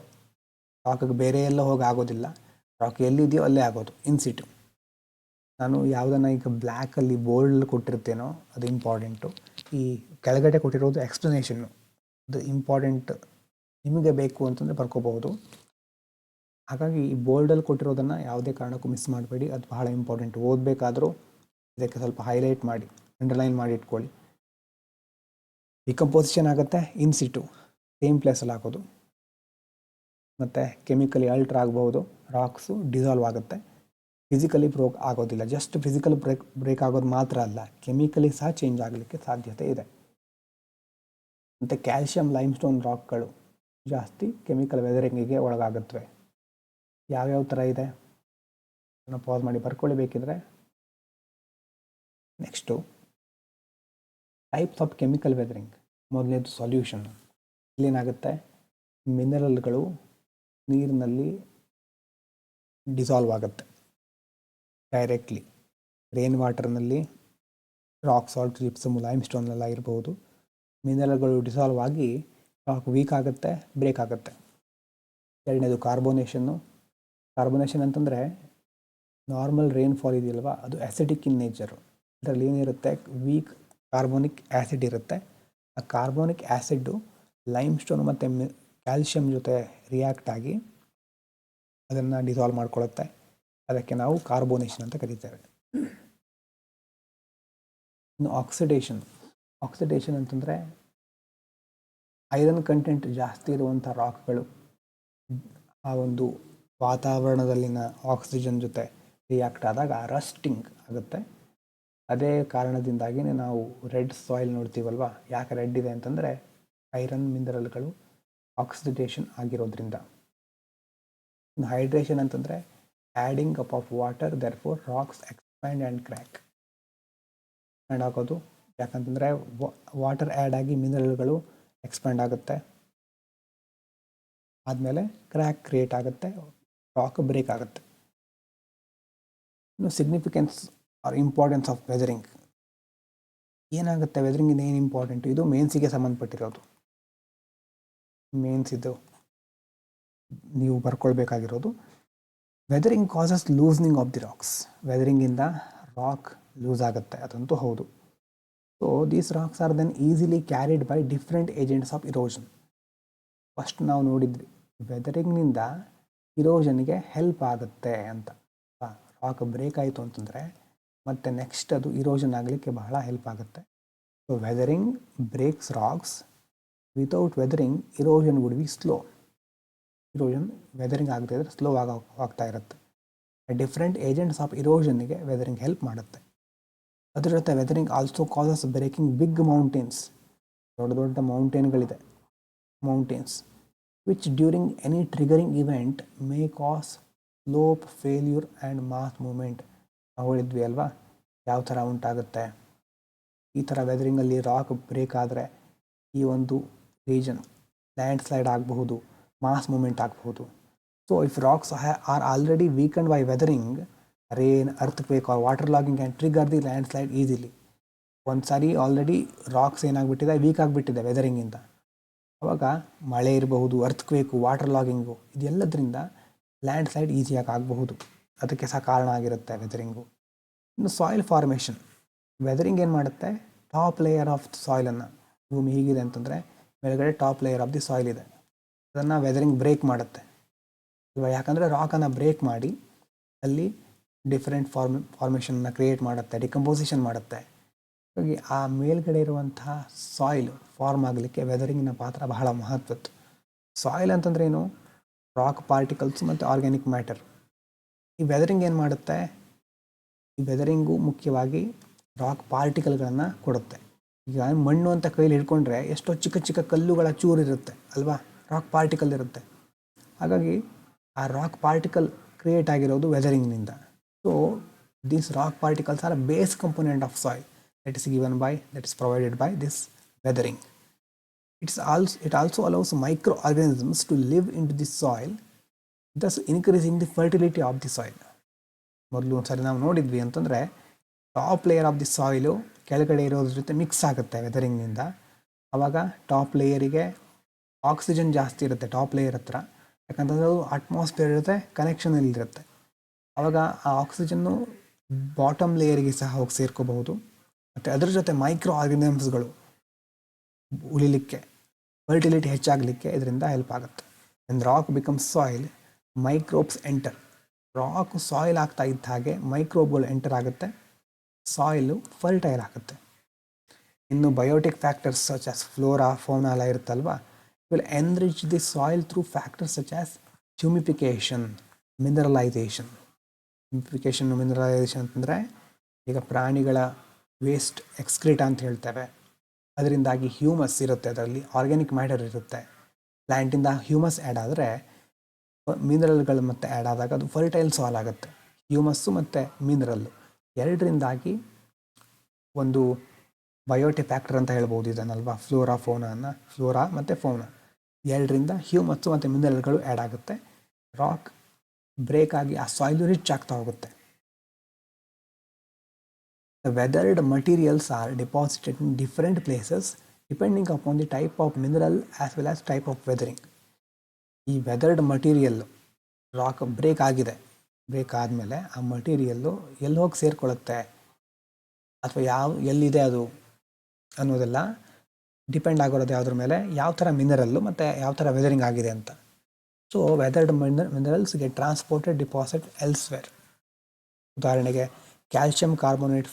ರಾಕಿಗೆ ಬೇರೆ ಎಲ್ಲ ಹೋಗಿ ಆಗೋದಿಲ್ಲ, ರಾಕ್ ಎಲ್ಲಿದೆಯೋ ಅಲ್ಲೇ ಆಗೋದು ಇನ್ಸಿಟು. ನಾನು ಯಾವುದನ್ನು ಈಗ ಬ್ಲ್ಯಾಕಲ್ಲಿ ಬೋಲ್ಡ್ ಕೊಟ್ಟಿರ್ತೇನೋ ಅದು ಇಂಪಾರ್ಟೆಂಟು. ಈ ಕೆಳಗಡೆ ಕೊಟ್ಟಿರೋದು ಎಕ್ಸ್ಪ್ಲನೇಷನ್ನು, ಅದು ಇಂಪಾರ್ಟೆಂಟ್. ನಿಮಗೆ ಬೇಕು ಅಂತಂದರೆ ಬರ್ಕೋಬಹುದು. ಹಾಗಾಗಿ ಈ ಬೋಲ್ಡಲ್ಲಿ ಕೊಟ್ಟಿರೋದನ್ನು ಯಾವುದೇ ಕಾರಣಕ್ಕೂ ಮಿಸ್ ಮಾಡಬೇಡಿ, ಅದು ಬಹಳ ಇಂಪಾರ್ಟೆಂಟ್. ಓದಬೇಕಾದ್ರೂ ಇದಕ್ಕೆ ಸ್ವಲ್ಪ ಹೈಲೈಟ್ ಮಾಡಿ, ಅಂಡರ್ಲೈನ್ ಮಾಡಿ ಇಟ್ಕೊಳ್ಳಿ. ಡಿಕಂಪೋಸಿಷನ್ ಆಗುತ್ತೆ ಇನ್ಸಿಟು, ಸೇಮ್ ಪ್ಲೇಸಲ್ಲಿ ಹಾಕೋದು. ಮತ್ತು ಕೆಮಿಕಲಿ ಅಲ್ಟ್ರ್ ಆಗಬಹುದು, ರಾಕ್ಸು ಡಿಸಾಲ್ವ್ ಆಗುತ್ತೆ, ಫಿಸಿಕಲಿ ಬ್ರೇಕ್ ಆಗೋದಿಲ್ಲ. ಜಸ್ಟ್ ಫಿಸಿಕಲ್ ಬ್ರೇಕ್ ಆಗೋದು ಮಾತ್ರ ಅಲ್ಲ, ಕೆಮಿಕಲಿ ಸಹ ಚೇಂಜ್ ಆಗಲಿಕ್ಕೆ ಸಾಧ್ಯತೆ ಇದೆ. ಮತ್ತು ಕ್ಯಾಲ್ಶಿಯಂ ಲೈಮ್ಸ್ಟೋನ್ ರಾಕ್ಗಳು ಜಾಸ್ತಿ ಕೆಮಿಕಲ್ ವೆದರಿಂಗಿಗೆ ಒಳಗಾಗುತ್ತವೆ. ಯಾವ್ಯಾವ ಥರ ಇದೆ ಅದನ್ನು ಪಾಸ್ ಮಾಡಿ ಬರ್ಕೊಳ್ಳಿ ಬೇಕಿದ್ರೆ. Next types of chemical weathering. ಮೊದಲನೇದು ಸೊಲ್ಯೂಷನ್. ಇಲ್ಲೇನಾಗುತ್ತೆ, ಮಿನರಲ್ಗಳು ನೀರಿನಲ್ಲಿ ಡಿಸಾಲ್ವ್ ಆಗುತ್ತೆ ಡೈರೆಕ್ಟ್ಲಿ. ರೇನ್ ವಾಟರ್ನಲ್ಲಿ ರಾಕ್ ಸಾಲ್ಟ್, ಜಿಪ್ಸಮ್, ಲೈಮ್ ಸ್ಟೋನ್ನೆಲ್ಲ ಇರ್ಬೋದು. ಮಿನರಲ್ಗಳು ಡಿಸಾಲ್ವ್ ಆಗಿ ರಾಕ್ ವೀಕ್ ಆಗುತ್ತೆ, ಬ್ರೇಕ್ ಆಗುತ್ತೆ. ಎರಡನೇದು ಕಾರ್ಬೋನೇಷನ್ನು. ಕಾರ್ಬೋನೇಷನ್ ಅಂತಂದರೆ ನಾರ್ಮಲ್ ರೈನ್ಫಾಲ್ ಇದೆಯಲ್ವ, ಅದು ಆ್ಯಸಿಡಿಕ್ ಇನ್ ನೇಚರು. ಅದರಲ್ಲಿ ಏನಿರುತ್ತೆ, ವೀಕ್ ಕಾರ್ಬೋನಿಕ್ ಆ್ಯಸಿಡ್ ಇರುತ್ತೆ. ಆ ಕಾರ್ಬೋನಿಕ್ ಆ್ಯಸಿಡ್ಡು ಲೈಮ್ ಸ್ಟೋನ್ ಮತ್ತು ಕ್ಯಾಲ್ಶಿಯಂ ಜೊತೆ ರಿಯಾಕ್ಟ್ ಆಗಿ ಅದನ್ನು ಡಿಸಾಲ್ವ್ ಮಾಡ್ಕೊಳ್ಳುತ್ತೆ. ಅದಕ್ಕೆ ನಾವು ಕಾರ್ಬೋನೇಷನ್ ಅಂತ ಕರೀತೇವೆ. ಇನ್ನು ಆಕ್ಸಿಡೇಷನ್ ಅಂತಂದರೆ ಐರನ್ ಕಂಟೆಂಟ್ ಜಾಸ್ತಿ ಇರುವಂಥ ರಾಕ್ಗಳು ಆ ಒಂದು ವಾತಾವರಣದಲ್ಲಿನ ಆಕ್ಸಿಜನ್ ಜೊತೆ ರಿಯಾಕ್ಟ್ ಆದಾಗ ರಸ್ಟಿಂಗ್ ಆಗುತ್ತೆ. ಅದೇ ಕಾರಣದಿಂದಾಗಿಯೇ ನಾವು ರೆಡ್ ಸಾಯಿಲ್ ನೋಡ್ತೀವಲ್ವ. ಯಾಕೆ ರೆಡ್ ಇದೆ ಅಂತಂದರೆ ಐರನ್ ಮಿನರಲ್ಗಳು ಆಕ್ಸಿಡೇಷನ್ ಆಗಿರೋದ್ರಿಂದ. ಇನ್ನು ಹೈಡ್ರೇಷನ್ ಅಂತಂದರೆ adding up of water, therefore rocks expand and crack. Add ಆಗೋದು ಯಾಕಂತಂದರೆ ವಾಟರ್ ಆ್ಯಡ್ ಆಗಿ ಮಿನರಲ್ಗಳು ಎಕ್ಸ್ಪ್ಯಾಂಡ್ ಆಗುತ್ತೆ, ಆದಮೇಲೆ ಕ್ರ್ಯಾಕ್ ಕ್ರಿಯೇಟ್ ಆಗುತ್ತೆ, ರಾಕ್ ಬ್ರೇಕ್ ಆಗುತ್ತೆ. ಇನ್ನು significance or importance of weathering. ಏನಾಗುತ್ತೆ ವೆದರಿಂಗಿಂದ ಏನು ಇಂಪಾರ್ಟೆಂಟು? ಇದು ಮೇನ್ಸಿಗೆ ಸಂಬಂಧಪಟ್ಟಿರೋದು. ಮೇನ್ಸ್ ಇದು ನೀವು ಬರ್ಕೊಳ್ಬೇಕಾಗಿರೋದು. Weathering causes loosening of the rocks. ವೆದರಿಂಗಿಂದ ರಾಕ್ ಲೂಸ್ ಆಗುತ್ತೆ, ಅದಂತೂ ಹೌದು. So these rocks are then easily carried by different agents of erosion. First ನಾವು ನೋಡಿದ್ವಿ ವೆದರಿಂಗ್ನಿಂದ ಇರೋಷನ್ಗೆ ಹೆಲ್ಪ್ ಆಗುತ್ತೆ ಅಂತ. ರಾಕ್ ಬ್ರೇಕ್ ಆಯಿತು ಅಂತಂದರೆ ಮತ್ತು ನೆಕ್ಸ್ಟ್ ಅದು ಇರೋಷನ್ ಆಗಲಿಕ್ಕೆ ಬಹಳ ಹೆಲ್ಪ್ ಆಗುತ್ತೆ. So weathering breaks rocks. Without weathering erosion would be slow. Erosion weathering ಆಗದೇ ಇದ್ರೆ ಸ್ಲೋ ಆಗ್ತಾ ಇರುತ್ತೆ. ಡಿಫ್ರೆಂಟ್ ಏಜೆಂಟ್ಸ್ ಆಫ್ ಇರೋಷನ್ಗೆ ವೆದರಿಂಗ್ ಹೆಲ್ಪ್ ಮಾಡುತ್ತೆ. ಅದ್ರ ಜೊತೆ weathering also causes breaking big mountains. ದೊಡ್ಡ ದೊಡ್ಡ mountains which during any triggering event may cause slope failure and mass movement. ನಾವು ಹೇಳಿದ್ವಿ ಅಲ್ವಾ ಯಾವ ಥರ ಉಂಟಾಗುತ್ತೆ. ಈ ಥರ ವೆದರಿಂಗಲ್ಲಿ ರಾಕ್ ಬ್ರೇಕ್ ಆದರೆ ಈ ಒಂದು ರೀಜನ್ ಲ್ಯಾಂಡ್ ಸ್ಲೈಡ್ ಆಗಬಹುದು, ಮಾಸ್ ಮೂಮೆಂಟ್ ಆಗಬಹುದು. So if rocks are already weakened by weathering, rain, earthquake or water logging can trigger the landslide easily. ಒಂದು ಸಾರಿ ಆಲ್ರೆಡಿ ರಾಕ್ಸ್ ಏನಾಗ್ಬಿಟ್ಟಿದೆ, ವೀಕ್ ಆಗಿಬಿಟ್ಟಿದೆ ವೆದರಿಂಗಿಂದ. ಆವಾಗ ಮಳೆ ಇರಬಹುದು, ಅರ್ಥಕ್ವೇಕು, ವಾಟರ್ ಲಾಗಿಂಗು, ಇದೆಲ್ಲದರಿಂದ ಲ್ಯಾಂಡ್ ಸ್ಲೈಡ್ ಈಸಿಯಾಗಿ ಆಗಬಹುದು. ಅದಕ್ಕೆ ಸಹ ಕಾರಣ ಆಗಿರುತ್ತೆ ವೆದರಿಂಗು. ಇನ್ನು ಸಾಯಿಲ್ ಫಾರ್ಮೇಷನ್. ವೆದರಿಂಗ್ ಏನು ಮಾಡುತ್ತೆ, ಟಾಪ್ ಲೇಯರ್ ಆಫ್ ಸಾಯಿಲನ್ನು, ಭೂಮಿ ಹೀಗಿದೆ ಅಂತಂದರೆ ಮೇಲ್ಗಡೆ top layer of the soil ಇದೆ, ಅದನ್ನು ವೆದರಿಂಗ್ ಬ್ರೇಕ್ ಮಾಡುತ್ತೆ ಇವಾಗ. ಯಾಕಂದರೆ ರಾಕನ್ನು ಬ್ರೇಕ್ ಮಾಡಿ ಅಲ್ಲಿ ಡಿಫ್ರೆಂಟ್ ಫಾರ್ಮೇಷನ್ನ ಕ್ರಿಯೇಟ್ ಮಾಡುತ್ತೆ, ಡಿಕಂಪೋಸಿಷನ್ ಮಾಡುತ್ತೆ. ಹಾಗಾಗಿ ಆ ಮೇಲ್ಗಡೆ ಇರುವಂತಹ ಸಾಯಿಲ್ ಫಾರ್ಮ್ ಆಗಲಿಕ್ಕೆ ವೆದರಿಂಗಿನ ಪಾತ್ರ ಬಹಳ ಮಹತ್ವದ್ದು. ಸಾಯಿಲ್ ಅಂತಂದ್ರೆ ಏನು, ರಾಕ್ ಪಾರ್ಟಿಕಲ್ಸ್ ಮತ್ತು ಆರ್ಗ್ಯಾನಿಕ್ ಮ್ಯಾಟರ್. ಈ ವೆದರಿಂಗ್ ಏನು ಮಾಡುತ್ತೆ, ಈ ವೆದರಿಂಗು ಮುಖ್ಯವಾಗಿ ರಾಕ್ ಪಾರ್ಟಿಕಲ್ಗಳನ್ನು ಕೊಡುತ್ತೆ. ಈಗ ಮಣ್ಣು ಅಂತ ಕೈಲಿ ಹಿಡ್ಕೊಂಡ್ರೆ ಎಷ್ಟೋ ಚಿಕ್ಕ ಚಿಕ್ಕ ಕಲ್ಲುಗಳ ಚೂರು ಇರುತ್ತೆ ಅಲ್ವಾ, ರಾಕ್ ಪಾರ್ಟಿಕಲ್ ಇರುತ್ತೆ. ಹಾಗಾಗಿ ಆ ರಾಕ್ ಪಾರ್ಟಿಕಲ್ ಕ್ರಿಯೇಟ್ ಆಗಿರೋದು ವೆದರಿಂಗ್ನಿಂದ. So these rock particles are a base component of soil that is provided by this weathering. It also allows microorganisms to live into the soil, thus increasing the fertility of the soil. ಮೊದಲು ಒಂದ್ಸರಿ ನಾವು ನೋಡಿದ್ವಿ ಅಂತಂದರೆ top layer of the soil ಕೆಳಗಡೆ ಇರೋದ್ರ ಜೊತೆ mix ಆಗುತ್ತೆ ವೆದರಿಂಗ್ನಿಂದ. ಆವಾಗ top ಲೇಯರಿಗೆ oxygen ಜಾಸ್ತಿ ಇರುತ್ತೆ ಟಾಪ್ ಲೇಯರ್ ಹತ್ರ, ಯಾಕಂತಂದರೆ ಅದು ಅಟ್ಮಾಸ್ಫಿಯರ್ ಜೊತೆ ಕನೆಕ್ಷನಲ್ಲಿರುತ್ತೆ. ಆವಾಗ ಆ ಆಕ್ಸಿಜನ್ನು ಬಾಟಮ್ ಲೇಯರಿಗೆ ಸಹ ಹೋಗಿ ಸೇರ್ಕೋಬಹುದು. ಮತ್ತು ಅದರ ಜೊತೆ ಮೈಕ್ರೋ ಆರ್ಗನಿಸಮ್ಸ್ಗಳು ಉಳಿಲಿಕ್ಕೆ, ಫರ್ಟಿಲಿಟಿ ಹೆಚ್ಚಾಗಲಿಕ್ಕೆ ಇದರಿಂದ ಹೆಲ್ಪ್ ಆಗುತ್ತೆ. And rock becomes soil, microbes enter. Rock soil ಆಗ್ತಾ ಇದ್ದ ಹಾಗೆ ಮೈಕ್ರೋಬ್ಗಳು ಎಂಟರ್ ಆಗುತ್ತೆ, ಸಾಯಿಲು ಫರ್ಟೈಲ್ ಆಗುತ್ತೆ. ಇನ್ನು biotic factors such as flora, fauna ಎಲ್ಲ ಇರುತ್ತಲ್ವ, will enrich the soil through factors such as humification, mineralisation. Mineralisation ಅಂತಂದರೆ ಈಗ ಪ್ರಾಣಿಗಳ ವೇಸ್ಟ್ ಎಕ್ಸ್ಕ್ರೀಟ ಅಂತ ಹೇಳ್ತೇವೆ, ಅದರಿಂದಾಗಿ ಹ್ಯೂಮಸ್ ಇರುತ್ತೆ, ಅದರಲ್ಲಿ ಆರ್ಗ್ಯಾನಿಕ್ ಮ್ಯಾಟರ್ ಇರುತ್ತೆ. ಪ್ಲ್ಯಾಂಟಿಂದ ಹ್ಯೂಮಸ್ ಆ್ಯಡ್ ಆದರೆ ಮಿನರಲ್ಗಳು ಮತ್ತೆ ಆ್ಯಡ್ ಆದಾಗ ಅದು ಫರ್ಟೈಲ್ ಸಾಯಿಲ್ ಆಗುತ್ತೆ. ಹ್ಯೂಮಸ್ಸು ಮತ್ತು ಮಿನರಲ್ಲು ಎರಡರಿಂದಾಗಿ ಒಂದು ಬಯೋಟಿಕ್ ಫ್ಯಾಕ್ಟರ್ ಅಂತ ಹೇಳ್ಬೋದು ಇದನ್ನಲ್ವಾ, ಫ್ಲೋರಾ ಮತ್ತು ಫೌನಾ ಎರಡರಿಂದ ಹ್ಯೂಮಸ್ಸು ಮತ್ತು ಮಿನರಲ್ಗಳು ಆ್ಯಡ್ ಆಗುತ್ತೆ. ರಾಕ್ ಬ್ರೇಕ್ ಆಗಿ ಆ ಸಾಯಿಲು ರಿಚ್ ಆಗ್ತಾ ಹೋಗುತ್ತೆ. The weathered materials are deposited in different places depending upon the type of mineral as well as type of weathering. ಈ ವೆದರ್ಡ್ ಮಟೀರಿಯಲ್ ರಾಕ್ ಬ್ರೇಕ್ ಆದಮೇಲೆ ಆ ಮಟೀರಿಯಲ್ಲು ಎಲ್ಲಿ ಹೋಗಿ ಸೇರಿಕೊಳ್ಳುತ್ತೆ ಅಥವಾ ಎಲ್ಲಿದೆ ಅದು ಅನ್ನೋದೆಲ್ಲ ಡಿಪೆಂಡ್ ಆಗಿರೋದು ಯಾವುದ್ರ ಮೇಲೆ, ಯಾವ ಥರ ಮಿನರಲ್ಲು ಮತ್ತು ಯಾವ ಥರ ವೆದರಿಂಗ್ ಆಗಿದೆ ಅಂತ. So weathered minerals get transported, deposit elsewhere. ಉದಾಹರಣೆಗೆ calcium carbonate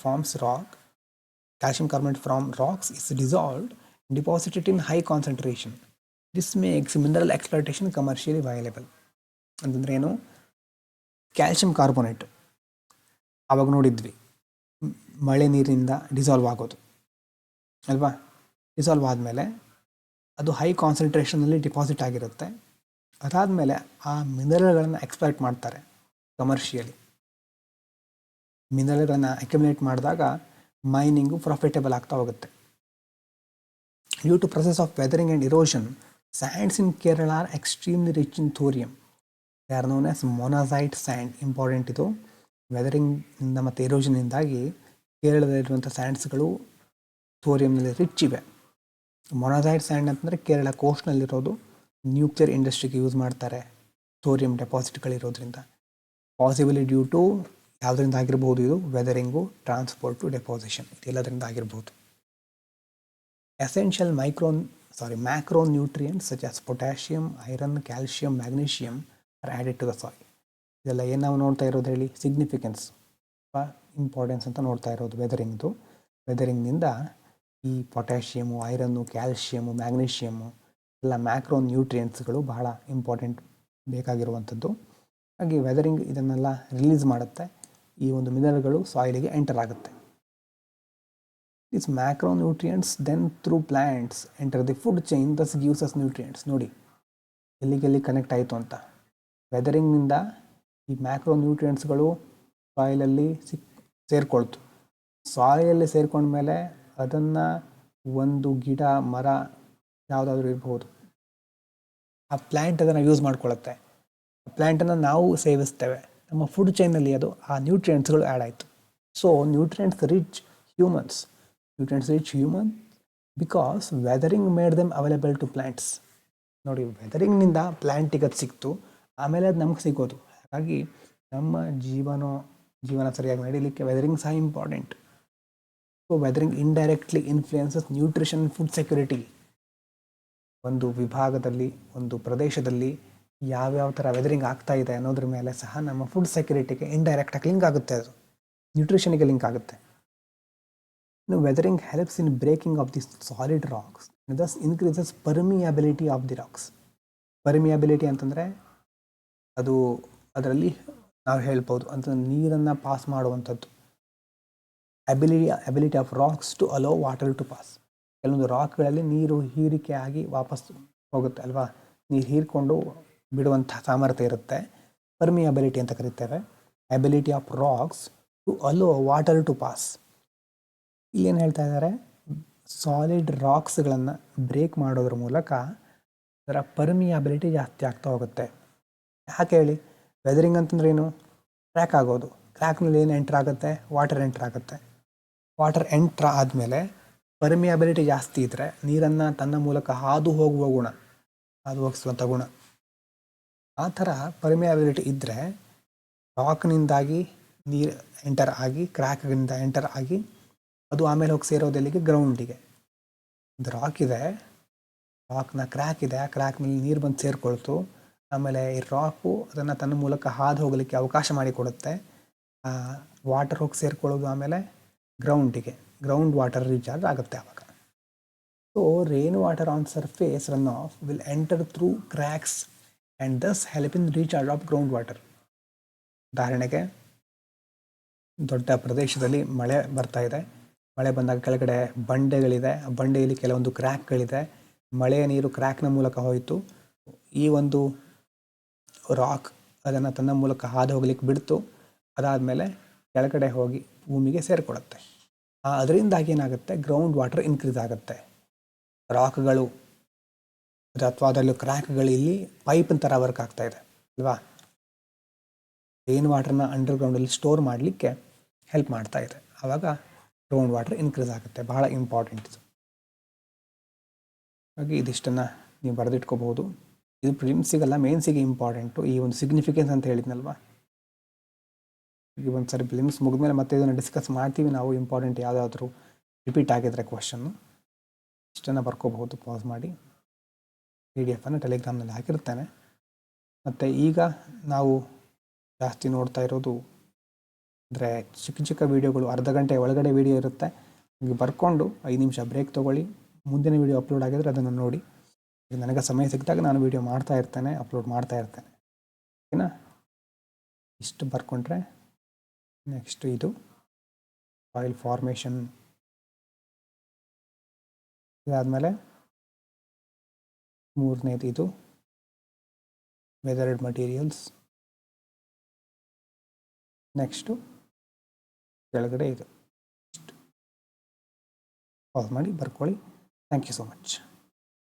from rocks is dissolved and deposited in high concentration. This makes mineral exploitation commercially viable. ಅಂತಂದ್ರೆ ಏನು, ಕ್ಯಾಲ್ಶಿಯಂ ಕಾರ್ಬೋನೇಟ್ ಆವಾಗ ನೋಡಿದ್ವಿ ಮಳೆ ನೀರಿನಿಂದ ಡಿಸಾಲ್ವ್ ಆಗೋದು ಅಲ್ವಾ. ಡಿಸಾಲ್ವ್ ಆದಮೇಲೆ ಅದು ಹೈ ಕಾನ್ಸಂಟ್ರೇಷನಲ್ಲಿ ಡಿಪಾಸಿಟ್ ಆಗಿರುತ್ತೆ. ಅದಾದಮೇಲೆ ಆ ಮಿನರಲ್ಗಳನ್ನು ಎಕ್ಸ್ಪ್ಲಾಯ್ಟ್ ಮಾಡ್ತಾರೆ ಕಮರ್ಷಿಯಲಿ. ಮಿನರಲ್ಗಳನ್ನು ಅಕ್ಯುಮುಲೇಟ್ ಮಾಡಿದಾಗ ಮೈನಿಂಗು ಪ್ರಾಫಿಟೇಬಲ್ ಆಗ್ತಾ ಹೋಗುತ್ತೆ. Due to process of weathering and erosion, sands in Kerala are extremely rich in thorium. They are known as monazite sand. Important ಇದು. ವೆದರಿಂಗಿಂದ ಮತ್ತು ಇರೋಷನ್ನಿಂದಾಗಿ ಕೇರಳದಲ್ಲಿರುವಂಥ ಸ್ಯಾಂಡ್ಸ್ಗಳು ಥೋರಿಯಂನಲ್ಲಿ ರಿಚ್ ಇವೆ. ಮೊನಾಸೈಟ್ ಸ್ಯಾಂಡ್ ಅಂತಂದರೆ ಕೇರಳ ಕೋಸ್ಟ್ನಲ್ಲಿರೋದು, ನ್ಯೂಕ್ಲಿಯರ್ ಇಂಡಸ್ಟ್ರಿಗೆ ಯೂಸ್ ಮಾಡ್ತಾರೆ ಥೋರಿಯಂ ಡೆಪಾಸಿಟ್ಗಳಿರೋದ್ರಿಂದ. ಪಾಸಿಬಲಿ ಡ್ಯೂ ಟು ಯಾವುದರಿಂದ ಆಗಿರ್ಬೋದು, ಇದು ವೆದರಿಂಗು, ಟ್ರಾನ್ಸ್ಪೋರ್ಟು, ಡೆಪಾಸಿಷನ್, ಇದೆಲ್ಲದರಿಂದ ಆಗಿರ್ಬೋದು. essential macronutrients such as potassium, iron, calcium, magnesium are added to the soil. ಇದೆಲ್ಲ ಏನು ನಾವು ನೋಡ್ತಾ ಇರೋದು ಹೇಳಿ, ಸಿಗ್ನಿಫಿಕೆನ್ಸ್ ಇಂಪಾರ್ಟೆನ್ಸ್ ಅಂತ ನೋಡ್ತಾ ಇರೋದು ವೆದರಿಂಗ್ನಿಂದ ಈ ಪೊಟ್ಯಾಷಿಯಮು, ಐರನ್ನು, ಕ್ಯಾಲ್ಶಿಯಮು, ಮ್ಯಾಗ್ನೀಷಿಯಮು ಎಲ್ಲ ಮ್ಯಾಕ್ರೋ ನ್ಯೂಟ್ರಿಯೆಂಟ್ಸ್ಗಳು ಬಹಳ ಇಂಪಾರ್ಟೆಂಟ್ ಬೇಕಾಗಿರುವಂಥದ್ದು. ಹಾಗೆ ವೆದರಿಂಗ್ ಇದನ್ನೆಲ್ಲ ರಿಲೀಸ್ ಮಾಡುತ್ತೆ, ಈ ಒಂದು ಮಿನರಲ್ಗಳು ಸಾಯಿಲಿಗೆ ಎಂಟರ್ ಆಗುತ್ತೆ. These macronutrients then through plants enter the food chain, thus gives us nutrients. ನೋಡಿ ಎಲ್ಲಿಗೆಲ್ಲಿ ಕನೆಕ್ಟ್ ಆಯಿತು ಅಂತ. ವೆದರಿಂಗ್ನಿಂದ ಈ ಮ್ಯಾಕ್ರೋನ್ಯೂಟ್ರಿಯೆಂಟ್ಸ್ಗಳು ಸಾಯಿಲಲ್ಲಿ ಸೇರ್ಕೊಳ್ತು. ಸಾಯಿಲಲ್ಲಿ ಸೇರ್ಕೊಂಡ್ಮೇಲೆ ಅದನ್ನು ಒಂದು ಗಿಡ, ಮರ ಯಾವುದಾದ್ರೂ ಇರ್ಬೋದು, ಆ ಪ್ಲ್ಯಾಂಟ್ ಅದನ್ನು ಯೂಸ್ ಮಾಡ್ಕೊಳ್ಳುತ್ತೆ. ಆ ಪ್ಲ್ಯಾಂಟನ್ನು ನಾವು ಸೇವಿಸ್ತೇವೆ. ನಮ್ಮ ಫುಡ್ ಚೈನಲ್ಲಿ ಅದು ಆ ನ್ಯೂಟ್ರಿಯೆಂಟ್ಸ್ಗಳು ಆ್ಯಡ್ ಆಯಿತು. So nutrients rich humans because weathering made them available to plants. ನೋಡಿ, ವೆದರಿಂಗ್ನಿಂದ ಪ್ಲ್ಯಾಂಟಿಗೆ ಅದು ಸಿಕ್ತು, ಆಮೇಲೆ ಅದು ನಮ್ಗೆ ಸಿಗೋದು. ಹಾಗಾಗಿ ನಮ್ಮ ಜೀವನ ಸರಿಯಾಗಿ ನಡೀಲಿಕ್ಕೆ ವೆದರಿಂಗ್ ಸಹ important. So weathering indirectly influences nutrition, food security. ಒಂದು ವಿಭಾಗದಲ್ಲಿ, ಒಂದು ಪ್ರದೇಶದಲ್ಲಿ ಯಾವ್ಯಾವ ಥರ ವೆದರಿಂಗ್ ಆಗ್ತಾ ಇದೆ ಅನ್ನೋದ್ರ ಮೇಲೆ ಸಹ ನಮ್ಮ ಫುಡ್ ಸೆಕ್ಯೂರಿಟಿಗೆ ಇಂಡೈರೆಕ್ಟಾಗಿ ಲಿಂಕ್ ಆಗುತ್ತೆ, ಅದು ನ್ಯೂಟ್ರಿಷನ್ಗೆ ಲಿಂಕ್ ಆಗುತ್ತೆ. Weathering helps in breaking of the solid rocks and thus increases permeability of the rocks. Permeability ಅಂತಂದರೆ ಅದು ಅದರಲ್ಲಿ ನಾವು ಹೇಳ್ಬೋದು ಅಂತ ನೀರನ್ನು ಪಾಸ್ ಮಾಡುವಂಥದ್ದು. Ability of rocks to allow water to pass. ಕೆಲವೊಂದು ರಾಕ್ಗಳಲ್ಲಿ ನೀರು ಹೀರಿಕೆ ಆಗಿ ವಾಪಸ್ ಹೋಗುತ್ತೆ ಅಲ್ವಾ, ನೀರು ಹೀರ್ಕೊಂಡು ಬಿಡುವಂಥ ಸಾಮರ್ಥ್ಯ ಇರುತ್ತೆ, ಪರ್ಮಿಯಬಿಲಿಟಿ ಅಂತ ಕರಿತೇವೆ. Ability of rocks to allow water to pass. ಇಲ್ಲೇನು ಹೇಳ್ತಾ ಇದ್ದಾರೆ, ಸಾಲಿಡ್ ರಾಕ್ಸ್ಗಳನ್ನು ಬ್ರೇಕ್ ಮಾಡೋದ್ರ ಮೂಲಕ ಅದರ ಪರ್ಮಿಯಾಬಿಲಿಟಿ ಜಾಸ್ತಿ ಆಗ್ತಾ ಹೋಗುತ್ತೆ. ಯಾಕೆ ಹೇಳಿ, ವೆದರಿಂಗ್ ಅಂತಂದ್ರೆ ಏನು, ಕ್ರ್ಯಾಕ್ ಆಗೋದು. ಕ್ರ್ಯಾಕ್ನಲ್ಲಿ ಏನು ಎಂಟ್ರ್ ಆಗುತ್ತೆ, ವಾಟರ್ ಎಂಟ್ರ್ ಆಗುತ್ತೆ. ವಾಟರ್ ಎಂಟ್ರ್ ಆದಮೇಲೆ ಪರ್ಮಿಯಾಬಿಲಿಟಿ ಜಾಸ್ತಿ ಇದ್ದರೆ ನೀರನ್ನು ತನ್ನ ಮೂಲಕ ಹಾದು ಹೋಗಿಸುವಂಥ ಗುಣ. ಆ ಥರ ಪರ್ಮಿಯಾಬಿಲಿಟಿ ಇದ್ದರೆ ರಾಕ್ನಿಂದಾಗಿ ನೀರು ಎಂಟರ್ ಆಗಿ, ಕ್ರ್ಯಾಕ್ನಿಂದ ಎಂಟರ್ ಆಗಿ ಅದು ಆಮೇಲೆ ಹೋಗಿ ಸೇರೋದೆಲ್ಲಿಗೆ, ಗ್ರೌಂಡಿಗೆ. ಒಂದು ರಾಕ್ ಇದೆ, ರಾಕ್ನ ಕ್ರ್ಯಾಕ್ ಇದೆ, ಆ ಕ್ರ್ಯಾಕ್ನಲ್ಲಿ ನೀರು ಬಂದು ಸೇರಿಕೊಳ್ತು, ಆಮೇಲೆ ಈ ರಾಕು ಅದನ್ನು ತನ್ನ ಮೂಲಕ ಹಾದು ಹೋಗಲಿಕ್ಕೆ ಅವಕಾಶ ಮಾಡಿಕೊಡುತ್ತೆ. ವಾಟರ್ ಹೋಗಿ ಸೇರಿಕೊಳ್ಳೋದು ಆಮೇಲೆ ಗ್ರೌಂಡ್ ವಾಟರ್ ರೀಚಾರ್ಜ್ ಆಗುತ್ತೆ ಆವಾಗ. So rain water on surface run of will enter through cracks and Dus help in recharge of ground water. ಉದಾಹರಣೆಗೆ, ದೊಡ್ಡ ಪ್ರದೇಶದಲ್ಲಿ ಮಳೆ ಬರ್ತಾ ಇದೆ, ಮಳೆ ಬಂದಾಗ ಕೆಳಗಡೆ ಬಂಡೆಗಳಿದೆ, ಆ ಬಂಡೆಯಲ್ಲಿ ಕೆಲವೊಂದು ಕ್ರ್ಯಾಕ್ಗಳಿದೆ, ಮಳೆಯ ನೀರು ಕ್ರ್ಯಾಕ್ನ ಮೂಲಕ ಹೋಯಿತು, ಈ ಒಂದು ರಾಕ್ ಅದನ್ನು ತನ್ನ ಮೂಲಕ ಹಾದು ಹೋಗ್ಲಿಕ್ಕೆ ಬಿಡ್ತು, ಅದಾದಮೇಲೆ ಕೆಳಗಡೆ ಹೋಗಿ ಭೂಮಿಗೆ ಸೇರಿಕೊಳ್ಳುತ್ತೆ. ಅದರಿಂದಾಗಿ ಏನಾಗುತ್ತೆ, ಗ್ರೌಂಡ್ ವಾಟರ್ ಇನ್ಕ್ರೀಸ್ ಆಗುತ್ತೆ. ರಾಕ್ಗಳು ಅಥವಾ ಅದರಲ್ಲಿ ಕ್ರ್ಯಾಕ್ಗಳು ಇಲ್ಲಿ ಪೈಪಿನ ಥರ ವರ್ಕ್ ಆಗ್ತಾ ಇದೆ ಅಲ್ವಾ, ರೇನ್ ವಾಟರ್ನ ಅಂಡರ್ಗ್ರೌಂಡಲ್ಲಿ ಸ್ಟೋರ್ ಮಾಡಲಿಕ್ಕೆ ಹೆಲ್ಪ್ ಮಾಡ್ತಾ ಇದೆ. ಆವಾಗ ಗ್ರೌಂಡ್ ವಾಟರ್ ಇನ್ಕ್ರೀಸ್ ಆಗುತ್ತೆ. ಬಹಳ ಇಂಪಾರ್ಟೆಂಟ್ ಇದು. ಹಾಗೆ ಇದಿಷ್ಟನ್ನು ನೀವು ಬರೆದಿಟ್ಕೋಬಹುದು. ಇದು ಪ್ರಿಲಿಮ್ಸಿಗಲ್ಲ, ಮೇನ್ಸಿಗೆ ಇಂಪಾರ್ಟೆಂಟು. ಈ ಒಂದು ಸಿಗ್ನಿಫಿಕೆನ್ಸ್ ಅಂತ ಹೇಳಿದ್ನಲ್ವಾ, ಈಗ ಒಂದು ಸರಿ ಪ್ರಿಲಿಮ್ಸ್ ಮುಗಿದ್ಮೇಲೆ ಮತ್ತೆ ಇದನ್ನು ಡಿಸ್ಕಸ್ ಮಾಡ್ತೀವಿ ನಾವು. ಇಂಪಾರ್ಟೆಂಟ್ ಯಾವುದಾದ್ರೂ ರಿಪೀಟ್ ಆಗಿದ್ರೆ ಕ್ವಶನ್ನು ಇಷ್ಟನ್ನು ಬರ್ಕೋಬಹುದು. ಪಾಸ್ ಮಾಡಿ PDF ಟೆಲಿಗ್ರಾಮ್ನಲ್ಲಿ ಹಾಕಿರ್ತೇನೆ. ಮತ್ತು ಈಗ ನಾವು ಜಾಸ್ತಿ ನೋಡ್ತಾ ಇರೋದು ಅಂದರೆ ಚಿಕ್ಕ ವೀಡಿಯೋಗಳು, ಅರ್ಧ ಗಂಟೆ ಒಳಗಡೆ ವೀಡಿಯೋ ಇರುತ್ತೆ. ಈಗ ಬರ್ಕೊಂಡು 5 ನಿಮಿಷ ಬ್ರೇಕ್ ತೊಗೊಳ್ಳಿ, ಮುಂದಿನ ವೀಡಿಯೋ ಅಪ್ಲೋಡ್ ಆಗಿದ್ರೆ ಅದನ್ನು ನೋಡಿ. ಈಗ ನನಗೆ ಸಮಯ ಸಿಕ್ಕಿದಾಗ ನಾನು ವೀಡಿಯೋ ಮಾಡ್ತಾ ಇರ್ತೇನೆ, ಅಪ್ಲೋಡ್ ಮಾಡ್ತಾ ಇರ್ತೇನೆ. ಓಕೆನಾ, ಇಷ್ಟು ಬರ್ಕೊಂಡ್ರೆ ನೆಕ್ಸ್ಟ್ ಇದು ಸಾಯಿಲ್ ಫಾರ್ಮೇಷನ್, ಇದಾದಮೇಲೆ ಮೂರನೇದು ಇದು ವೆದರ್ಡ್ ಮಟೀರಿಯಲ್ಸ್, ನೆಕ್ಸ್ಟು ಕೆಳಗಡೆ ಇದು. ಪಾಸ್ ಮಾಡಿ ಬರ್ಕೊಳ್ಳಿ. Thank you so much.